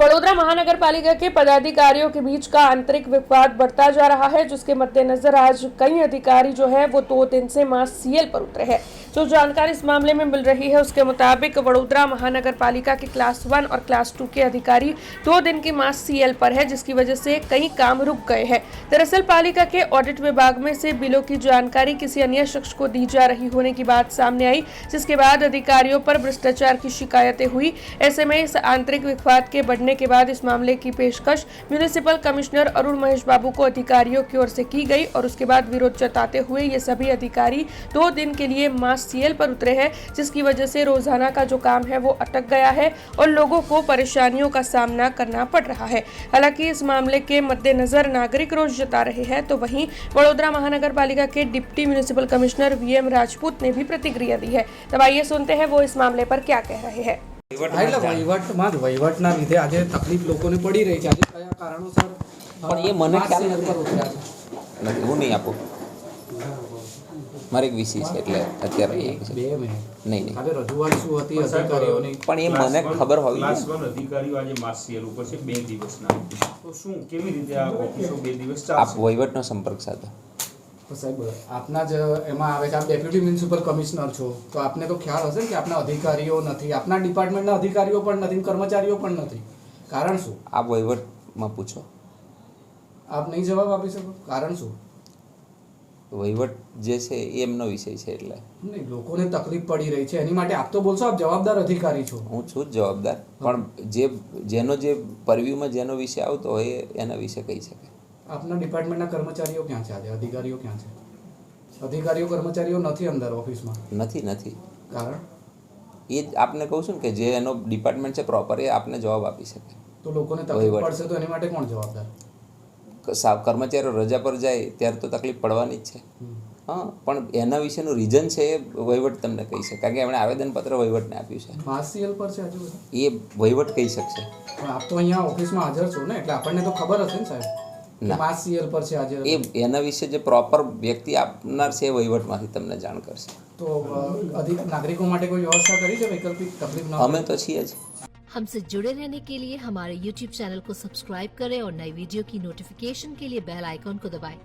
वडोदरा महानगर पालिका के पदाधिकारियों के बीच का आंतरिक विवाद बढ़ता जा रहा है, जिसके मद्देनजर आज कई अधिकारी जो है वो 2 दिन से मास सीएल पर उतरे हैं। जो जानकारी इस मामले में मिल रही है उसके मुताबिक वडोदरा महानगर पालिका के क्लास 1 और क्लास 2 के अधिकारी 2 दिन की मास सीएल पर है, जिसकी वजह से कई काम रुक गए हैं। दरअसल पालिका के ऑडिट विभाग में से बिलों की जानकारी किसी अन्य शख्स को दी जा रही होने की बात सामने आई, जिसके बाद अधिकारियों पर भ्रष्टाचार की शिकायतें हुई। ऐसे में इस आंतरिक विवाद के बढ़ने के बाद इस मामले की पेशकश म्युनिसिपल कमिश्नर अरुण महेश बाबू को अधिकारियों की ओर से की गई और उसके बाद विरोध जताते हुए ये सभी अधिकारी 2 दिन के लिए मास सीएल पर उतरे हैं, जिसकी वजह से रोजाना का जो काम है वो अटक गया है और लोगों को परेशानियों का सामना करना पड़ रहा है। हालांकि इस मामले के मद्देनजर नागरिक रोष जता रहे हैं, तो वहीं वडोदरा महानगर पालिका के deputy municipal commissioner VM Rajput ने भी प्रतिक्रिया दी है। तब आइए सुनते हैं वो इस मामले पर क्या कह रहे हैं। વહીવટના લીધે આજે તકલીફ લોકોને પડી રહી છે। આજે કયા કારણોસર પણ એ મને ખ્યાલ નથી। હું નહીં આપું, મારે એક વિષય છે એટલે અત્યારે નહીં આજે રજૂઆત શું હતી અધિકારીઓની, પણ એ મને ખબર હોવી ક્લાસ 1 અધિકારીઓ આજે માસ સીએલ ઉપર છે 2 દિવસના, તો શું કેવી રીતે આ ઓફિસો 2 દિવસ આપ ચાલશે? વહીવટનો સંપર્ક સાધો। તો સાહેબ આપના જ એમાં આવે છે, આપ ડેપ્યુટી મ્યુનિસિપલ કમિશનર છો, તો આપને તો ખ્યાલ હશે કે આપના અધિકારીઓ નથી, આપના ડિપાર્ટમેન્ટના અધિકારીઓ પણ નથી, કર્મચારીઓ પણ નથી। કારણ શું? આપ વહીવટમાં પૂછો, આપ નહીં જવાબ આપી શકો? કારણ શું? વહીવટ જે છે એ એમનો વિષય છે, એટલે નહીં, લોકોને તકલીફ પડી રહી છે એની માટે આપ તો બોલશો, આપ જવાબદાર અધિકારી છો। હું છું જ જવાબદાર, પણ જેનો જે પરવ્યુમાં જેનો વિષય આવતો હોય એના વિશે કહી શકે। આપના ડિપાર્ટમેન્ટના કર્મચારીઓ ક્યાં છે આજે? અધિકારીઓ ક્યાં છે? અધિકારીઓ કર્મચારીઓ નથી અંદર ઓફિસમાં? નથી। કારણ એ જ આપને કહું છું ને કે જે એનો ડિપાર્ટમેન્ટ છે પ્રોપર, એ આપને જવાબ આપી શકે। તો લોકોને તકલીફ પડશે તો એની માટે કોણ જવાબદાર? કર્મચારીઓ રજા પર જાય ત્યારે તો તકલીફ પડવાની જ છે। હા, પણ એના વિશેનું રીઝન છે એ વહીવટ તમને કહી શકે, કારણ કે એમણે આવેદનપત્ર વહીવટને આપ્યું છે। માસ સીએલ પર છે આજે બધું? એ વહીવટ કહી શકશે। પણ આપ તો અહીંયા ઓફિસમાં હાજર છો ને, એટલે આપણને તો ખબર હશે ને સાહેબ કે માસ સીએલ પર છે આજે? એના વિશે જે પ્રોપર વ્યક્તિ આપનાર છે એ વહીવટમાંથી તમને જાણ કરશે। તો અધિક નાગરિકો માટે કોઈ વ્યવસ્થા કરી છે વૈકલ્પિક તકલીફ ન? અમે તો છીએ જ। हमसे जुड़े रहने के लिए हमारे YouTube चैनल को सब्सक्राइब करें और नई वीडियो की नोटिफिकेशन के लिए बेल आइकॉन को दबाएं।